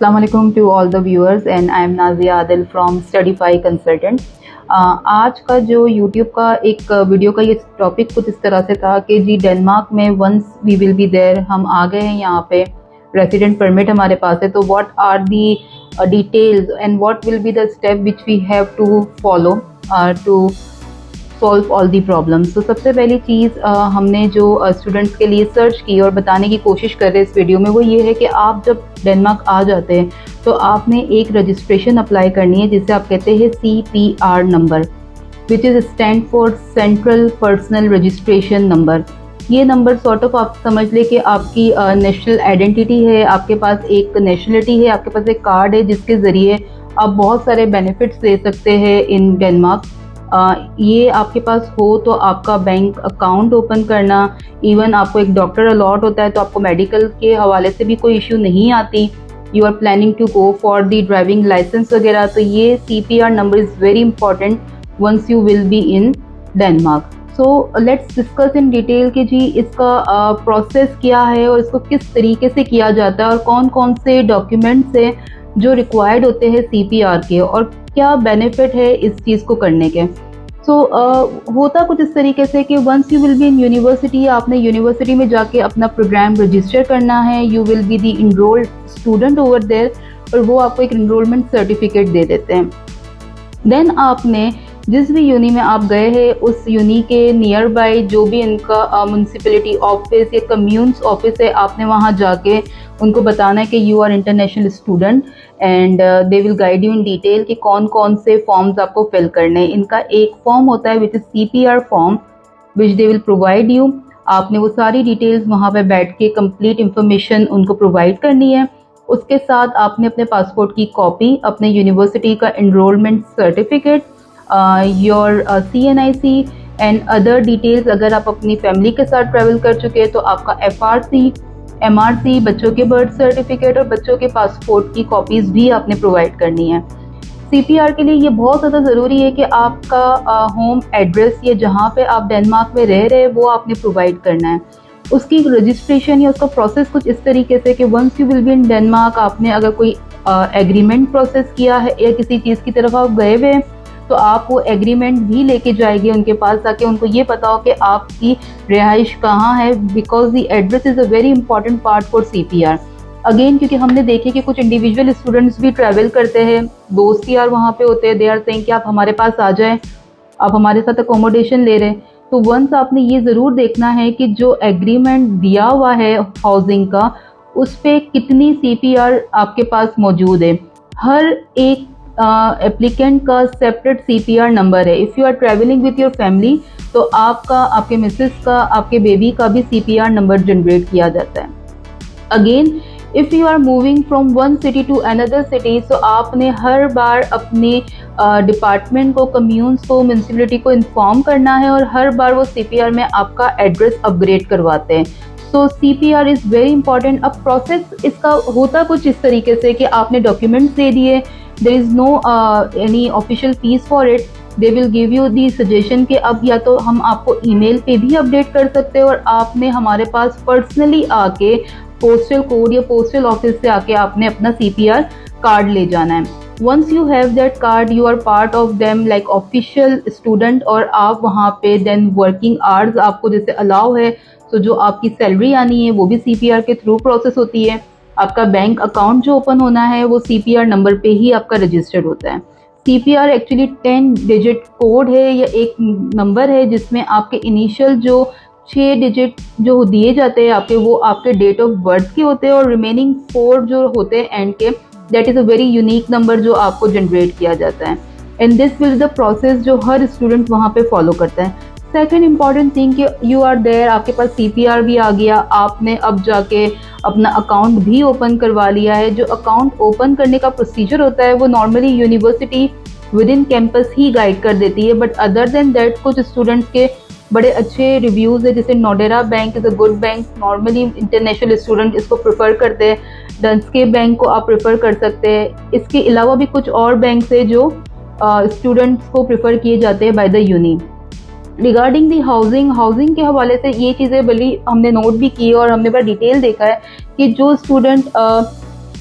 Assalamu alaikum to all the viewers and I am Nazia Adil from Studify Consultant। आज का जो YouTube का एक वीडियो का ये टॉपिक कुछ इस तरह से था कि जी डेनमार्क में once we will be there, हम आ गए हैं यहाँ पे, रेसिडेंट परमिट हमारे पास है, तो what are the details and what will be the step which we have to follow to solve all the problems. तो सबसे पहली चीज़ हमने जो स्टूडेंट्स के लिए सर्च की और बताने की कोशिश कर रहे हैं इस वीडियो में, वो ये है कि आप जब डेनमार्क आ जाते हैं तो आपने एक रजिस्ट्रेशन अप्लाई करनी है जिसे आप कहते हैं CPR number, which is stand for central personal registration number. ये नंबर सॉर्ट ऑफ आप समझ ले कि आपकी नेशनल आइडेंटिटी है, आपके पास एक नेशनलिटी है, आपके पास एक कार्ड है जिसके ज़रिए आप बहुत सारे बेनिफिट्स ले सकते हैं इन डेनमार्क। ये आपके पास हो तो आपका बैंक अकाउंट ओपन करना, इवन आपको एक डॉक्टर अलॉट होता है तो आपको मेडिकल के हवाले से भी कोई इशू नहीं आती। You are planning to go for the driving licence वगैरह, तो ये CPR number is very important once you will be in Denmark. So let's discuss in detail कि जी इसका प्रोसेस क्या है और इसको किस तरीके से किया जाता है और कौन कौन से डॉक्यूमेंट्स हैं जो रिक्वायर्ड होते हैं CPR के और क्या बेनिफिट है इस चीज़ को करने के। होता कुछ इस तरीके से कि once you will be in university, आपने यूनिवर्सिटी में जाके अपना प्रोग्राम रजिस्टर करना है, you will be the enrolled student over there, और वो आपको एक इनरोलमेंट सर्टिफिकेट दे देते हैं। देन आपने जिस भी यूनी में आप गए हैं उस यूनी के नियर बाय जो भी इनका म्यूनसिपैलिटी ऑफिस या कम्यून्स ऑफिस है, आपने वहाँ जाके उनको बताना है कि you are international student and they will guide you in detail कि कौन कौन से फॉर्म्स आपको फिल करने हैं। इनका एक फॉर्म होता है which is CPR form which they will provide you. आपने वो सारी डिटेल्स वहाँ पे बैठ के कंप्लीट इंफॉर्मेशन उनको प्रोवाइड करनी है। उसके साथ आपने अपने पासपोर्ट की कॉपी, अपने यूनिवर्सिटी का enrolment certificate, your CNIC and other details. अगर आप अपनी फैमिली के साथ ट्रैवल कर चुके हैं तो आपका FRC, MRC, बच्चों के बर्थ सर्टिफिकेट और बच्चों के पासपोर्ट की कॉपीज़ भी आपने प्रोवाइड करनी है। CPR के लिए ये बहुत ज़्यादा ज़रूरी है कि आपका होम एड्रेस या जहाँ पे आप डेनमार्क में रह रहे हैं वो आपने प्रोवाइड करना है। उसकी रजिस्ट्रेशन या उसका प्रोसेस कुछ इस तरीके से कि once you will be in Denmark, आपने अगर कोई एग्रीमेंट प्रोसेस किया है या किसी चीज़ की तरफ आप गए हुए हैं तो आप वो एग्रीमेंट भी लेके जाएंगे उनके पास ताकि उनको ये पता हो कि आपकी रिहाइश कहाँ है, because the address is a very important part for CPR। Again क्योंकि हमने देखे कि कुछ इंडिविजुअल स्टूडेंट्स भी ट्रैवल करते हैं, दोस्त यार वहाँ पे होते हैं, दे आर सेइंग कि आप हमारे पास आ जाएं, आप हमारे साथ अकोमोडेशन ले रहे हैं। तो वंस आपने ये ज़रूर देखना है कि जो एग्रीमेंट दिया हुआ है हाउसिंग का उस पर कितनी CPR आपके पास मौजूद है। हर एक एप्लीकेंट का सेपरेट CPR नंबर है। If you are travelling with your family तो आपका, आपके मिसेस का, आपके बेबी का भी CPR नंबर जनरेट किया जाता है। Again if you are moving from one city to another city, तो आपने हर बार अपने डिपार्टमेंट को, कम्यून्स को, म्यूनसिपैलिटी को इन्फॉर्म करना है और हर बार वो CPR में आपका एड्रेस अपग्रेड करवाते हैं। सो CPR इज़ वेरी इंपॉर्टेंट। अब प्रोसेस इसका होता कुछ इस तरीके से कि आपने डॉक्यूमेंट्स दे दिए, there is no any official fees for it, they will give you the suggestion कि अब या तो हम आपको ईमेल पे भी अपडेट कर सकते हैं और आपने हमारे पास पर्सनली आके पोस्टल कोड या पोस्टल ऑफिस से आके आपने अपना CPR कार्ड ले जाना है। Once you have that card you are part of them like official student, और आप वहाँ पे देन वर्किंग आवर्स आपको जैसे अलाउ है, तो जो आपकी सैलरी आनी है वो भी CPR के थ्रू प्रोसेस होती है। आपका बैंक अकाउंट जो ओपन होना है वो CPR नंबर पे ही आपका रजिस्टर्ड होता है। CPR एक्चुअली 10 डिजिट कोड है या एक नंबर है जिसमें आपके इनिशियल जो 6 डिजिट जो दिए जाते हैं आपके, वो आपके डेट ऑफ बर्थ के होते हैं और रिमेनिंग 4 जो होते हैं एंड के, that is a very unique number जो आपको जनरेट किया जाता है। And this will the process जो हर स्टूडेंट वहाँ पे फॉलो करता है। सेकेंड इंपॉर्टेंट थिंग कि यू आर देयर, आपके पास CPR भी आ गया, आपने अब जाके अपना अकाउंट भी ओपन करवा लिया है। जो अकाउंट ओपन करने का प्रोसीजर होता है वो normally university within campus ही गाइड कर देती है, बट अदर देन दैट कुछ स्टूडेंट्स के बड़े अच्छे रिव्यूज़ है, जैसे नोडेरा bank is a good bank, normally international student इसको प्रेफर करते हैं। डंस्के बैंक को आप प्रेफर कर सकते हैं। इसके अलावा भी कुछ और बैंक है जो स्टूडेंट्स को प्रेफर किए जाते हैं by the uni. Regarding the housing के हवाले से ये चीज़ें बड़ी हमने नोट भी की और हमने बड़ा डिटेल देखा है कि जो स्टूडेंट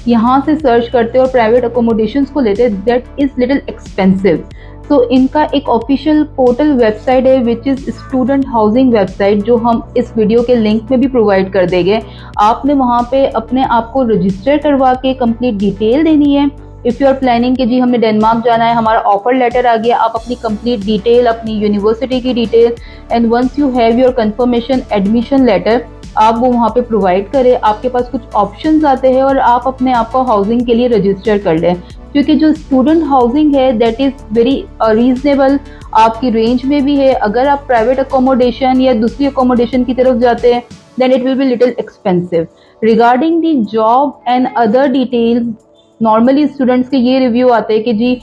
यहाँ से सर्च करते और प्राइवेट अकोमोडेशंस को लेते, दैट इज़ लिटिल एक्सपेंसिव। तो इनका एक ऑफिशियल पोर्टल वेबसाइट है which is student housing website, जो हम इस वीडियो के लिंक में भी प्रोवाइड कर देंगे। आपने वहाँ पे अपने आप को रजिस्टर करवा के कंप्लीट डिटेल देनी है। इफ़ यू आर प्लानिंग कि जी हमने डेनमार्क जाना है, हमारा ऑफर लेटर आ गया, आप अपनी कंप्लीट डिटेल, अपनी यूनिवर्सिटी की detail and once you have your confirmation admission letter, आप वो वहाँ पे प्रोवाइड करें। आपके पास कुछ ऑप्शंस आते हैं और आप अपने आप को हाउसिंग के लिए रजिस्टर कर लें, क्योंकि जो स्टूडेंट हाउसिंग है दैट इज़ वेरी रीजनेबल, आपकी रेंज में भी है। अगर आप प्राइवेट अकोमोडेशन या दूसरी अकोमोडेशन की तरफ जाते हैं then it will be little expensive. Regarding the job and other details, normally students के ये रिव्यू आते हैं कि जी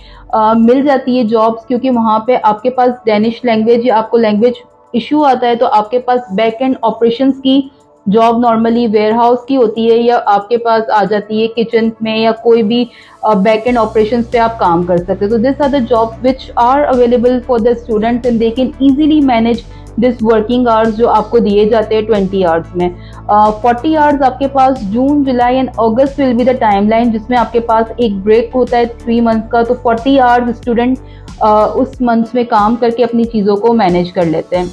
मिल जाती है जॉब्स, क्योंकि वहाँ पे आपके पास डेनिश लैंग्वेज या आपको लैंग्वेज इशू आता है तो आपके पास बैक एंड ऑपरेशंस की जॉब नॉर्मली वेयर हाउस की होती है, या आपके पास आ जाती है किचन में, या कोई भी बैक एंड ऑपरेशंस पे आप काम कर सकते हैं। तो this are the jobs which are available for the students and they can easily manage this working hours जो आपको दिए जाते हैं 20 आवर्स में। 40 आवर्स आपके पास June, July and August will be the timeline, जिसमें आपके पास एक ब्रेक होता है 3 मंथ्स का। तो 40 आवर्स स्टूडेंट उस मंथ्स में काम करके अपनी चीज़ों को मैनेज कर लेते हैं।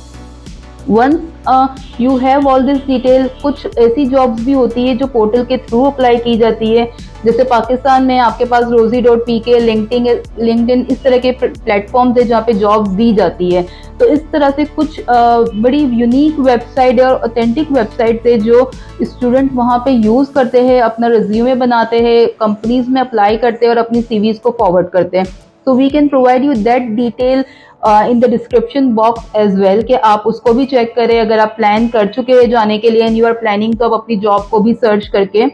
Once you have all this detail, कुछ ऐसी जॉब्स भी होती है जो पोर्टल के थ्रू अप्लाई की जाती है, जैसे पाकिस्तान में आपके पास rosie.pk, लिंक्डइन, इस तरह के प्लेटफॉर्म्स है जहाँ पे जॉब्स दी जाती है। तो इस तरह से कुछ बड़ी यूनिक वेबसाइट और ऑथेंटिक वेबसाइट है जो स्टूडेंट वहाँ पे यूज़ करते हैं, अपना रिज्यूमे बनाते हैं, कंपनीज में अप्लाई करते हैं और अपनी सीवीज को फॉरवर्ड करते हैं। तो we can provide you that detail in the description box as well, कि आप उसको भी चेक करें। अगर आप प्लान कर चुके हैं जाने के लिए एंड यू आर प्लानिंग, तो आप अपनी जॉब को भी सर्च करके,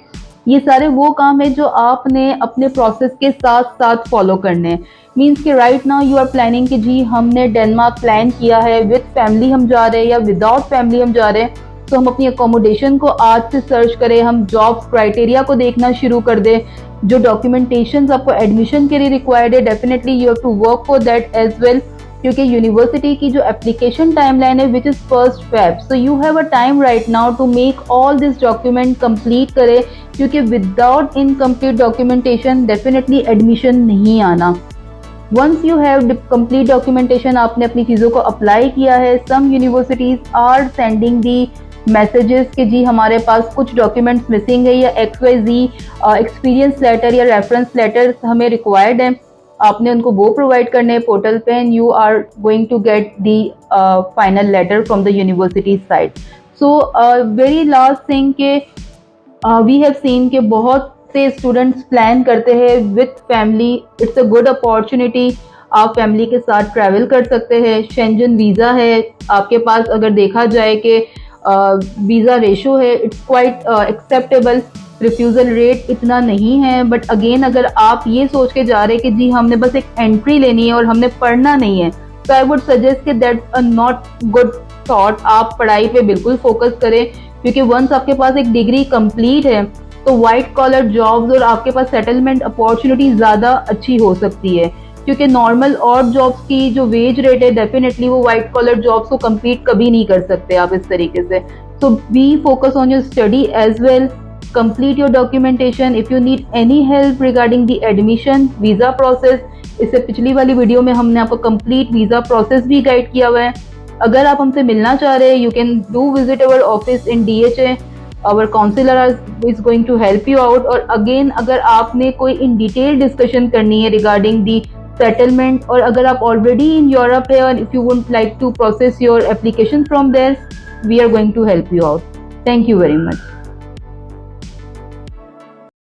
ये सारे वो काम है जो आपने अपने प्रोसेस के साथ साथ फॉलो करने हैं। मीन्स कि right now you are planning कि जी हमने डेनमार्क प्लान किया है, विद फैमिली हम जा रहे हैं या विदाउट फैमिली हम जा रहे हैं, तो हम अपनी अकोमोडेशन को आज से सर्च करें, हम जॉब क्राइटेरिया को देखना शुरू कर दें, जो डॉक्यूमेंटेशन आपको एडमिशन के लिए रिक्वायर्ड है, definitely you have to work for that as well, क्योंकि यूनिवर्सिटी की जो एप्लीकेशन टाइमलाइन है which is 1 Feb, so you have a time right now to make all this document complete करें, क्योंकि without incomplete documentation definitely admission नहीं आना। Once you have complete documentation, आपने अपनी चीज़ों को अप्लाई किया है, some universities are sending the messages कि जी हमारे पास कुछ डॉक्यूमेंट्स मिसिंग है, या XYZ एक्सपीरियंस लेटर या रेफरेंस लेटर हमें रिक्वायर्ड है, आपने उनको वो प्रोवाइड करने हैं पोर्टल पे, and you are going to get the final letter from the university side. So very last thing के वी हैव सीन के बहुत से स्टूडेंट्स प्लान करते हैं with family, it's a good opportunity, आप फैमिली के साथ ट्रैवल कर सकते हैं। शेंजन वीज़ा है आपके पास, अगर देखा जाए कि वीज़ा रेशो है, it's quite acceptable, refusal rate इतना नहीं है। बट अगेन अगर आप ये सोच के जा रहे हैं कि जी हमने बस एक एंट्री लेनी है और हमने पढ़ना नहीं है, तो आई वुड सजेस्ट कि that's a not good thought. आप पढ़ाई पे बिल्कुल फोकस करें, क्योंकि वंस आपके पास एक डिग्री कंप्लीट है तो वाइट कॉलर जॉब्स और आपके पास सेटलमेंट अपॉर्चुनिटी ज़्यादा अच्छी हो सकती है, क्योंकि नॉर्मल और जॉब्स की जो वेज रेट है डेफिनेटली वो वाइट कॉलर जॉब्स को कम्पीट कभी नहीं कर सकते आप इस तरीके से। So be focus on your study as well, complete your documentation. If you need any help regarding the admission visa process, इससे पिछली वाली वीडियो में हमने आपको कंप्लीट वीज़ा प्रोसेस भी गाइड किया हुआ है। अगर आप हमसे मिलना चाह रहे हैं, you can do visit our office in DHA, our counsellor is going to help you out. और अगेन अगर आपने कोई इन डिटेल डिस्कशन करनी है रिगार्डिंग दी सेटलमेंट, और अगर आप ऑलरेडी इन यूरोप है और if you would like to process your application from there, we are going to help you out. Thank you very much.